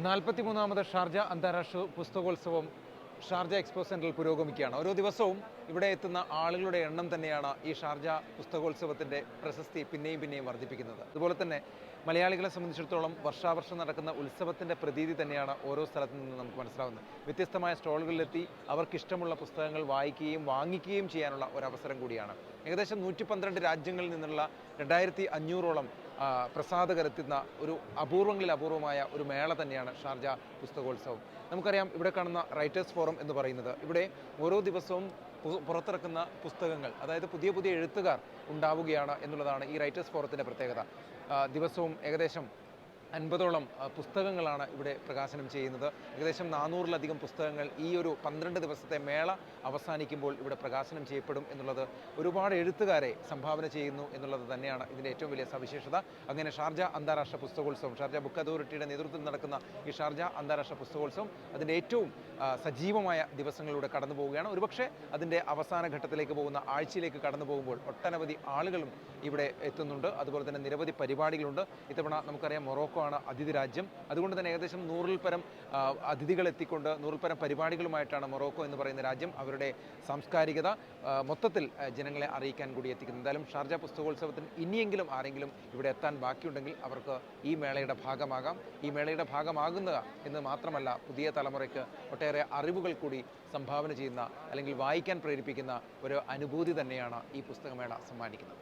43ാമത് Sharjah അന്താരാഷ്ട്ര പുസ്തകോത്സവം Sharjah expo സെൻറ്ററിൽ പുരോഗമിക്കുകയാണ്. ഓരോ ദിവസവും ഇവിടെ എത്തുന്ന ആളുകളുടെ എണ്ണം തന്നെയാണ് ഈ ഷാർജ പുസ്തകോത്സവത്തിൻ്റെ പ്രശസ്തി പിന്നെയും വർദ്ധിപ്പിക്കുന്നത്. അതുപോലെ തന്നെ മലയാളികളെ സംബന്ധിച്ചിടത്തോളം വർഷാവർഷം നടക്കുന്ന ഉത്സവത്തിൻ്റെ പ്രതീതി തന്നെയാണ് ഓരോ സ്ഥലത്തു നിന്ന് നമുക്ക് മനസ്സിലാവുന്നത്. വ്യത്യസ്തമായ സ്റ്റോളുകളിലെത്തി അവർക്കിഷ്ടമുള്ള പുസ്തകങ്ങൾ വായിക്കുകയും വാങ്ങിക്കുകയും ചെയ്യാനുള്ള ഒരവസരം കൂടിയാണ്. ഏകദേശം 112 രാജ്യങ്ങളിൽ നിന്നുള്ള 2500ഓളം പ്രസാധകരെത്തുന്ന ഒരു അപൂർവങ്ങളിൽ അപൂർവമായ ഒരു മേള തന്നെയാണ് ഷാർജ പുസ്തകോത്സവം. നമുക്കറിയാം, ഇവിടെ കാണുന്ന റൈറ്റേഴ്സ് ഫോറം എന്ന് പറയുന്നത് ഇവിടെ ഓരോ ദിവസവും പുറത്തിറക്കുന്ന പുസ്തകങ്ങൾ, അതായത് പുതിയ എഴുത്തുകാർ ഉണ്ടാവുകയാണ് എന്നുള്ളതാണ് ഈ റൈറ്റേഴ്സ് ഫോറത്തിൻ്റെ പ്രത്യേകത. ദിവസവും ഏകദേശം 50ഓളം പുസ്തകങ്ങളാണ് ഇവിടെ പ്രകാശനം ചെയ്യുന്നത്. ഏകദേശം 400ലധികം പുസ്തകങ്ങൾ ഈ ഒരു 12 ദിവസത്തെ മേള അവസാനിക്കുമ്പോൾ ഇവിടെ പ്രകാശനം ചെയ്യപ്പെടും എന്നുള്ളത് ഒരുപാട് എഴുത്തുകാരെ സംഭാവന ചെയ്യുന്നു എന്നുള്ളത് തന്നെയാണ് ഇതിൻ്റെ ഏറ്റവും വലിയ സവിശേഷത. അങ്ങനെ ഷാർജ അന്താരാഷ്ട്ര പുസ്തകോത്സവം, ഷാർജ ബുക്ക് അതോറിറ്റിയുടെ നേതൃത്വത്തിൽ നടക്കുന്ന ഈ ഷാർജ അന്താരാഷ്ട്ര പുസ്തകോത്സവം അതിൻ്റെ ഏറ്റവും സജീവമായ ദിവസങ്ങളിലൂടെ കടന്നു പോവുകയാണ്. ഒരുപക്ഷെ അതിൻ്റെ അവസാന ഘട്ടത്തിലേക്ക് പോകുന്ന ആഴ്ചയിലേക്ക് കടന്നു പോകുമ്പോൾ ഒട്ടനവധി ആളുകളും ഇവിടെ എത്തുന്നുണ്ട്. അതുപോലെ തന്നെ നിരവധി പരിപാടികളുണ്ട്. ഇത്തവണ നമുക്കറിയാം, മൊറോക്കോ ആണ് അതിഥി രാജ്യം. അതുകൊണ്ട് തന്നെ ഏകദേശം 100ൽ പരം അതിഥികൾ എത്തിക്കൊണ്ട് 100ൽ പരം പരിപാടികളുമായിട്ടാണ് മൊറോക്കോ എന്ന് പറയുന്ന രാജ്യം അവരുടെ സാംസ്കാരികത മൊത്തത്തിൽ ജനങ്ങളെ അറിയിക്കാൻ കൂടി എത്തിക്കുന്നത്. എന്തായാലും ഷാർജ പുസ്തകോത്സവത്തിന് ഇനിയെങ്കിലും ആരെങ്കിലും ഇവിടെ എത്താൻ ബാക്കിയുണ്ടെങ്കിൽ അവർക്ക് ഈ മേളയുടെ ഭാഗമാകാം. ഈ മേളയുടെ ഭാഗമാകുക എന്ന് മാത്രമല്ല, പുതിയ തലമുറയ്ക്ക് ഒട്ടേറെ അറിവുകൾ കൂടി സംഭാവന ചെയ്യുന്ന അല്ലെങ്കിൽ വായിക്കാൻ പ്രേരിപ്പിക്കുന്ന ഒരു അനുഭൂതി തന്നെയാണ് ഈ പുസ്തകമേള സമ്മാനിക്കുന്നത്.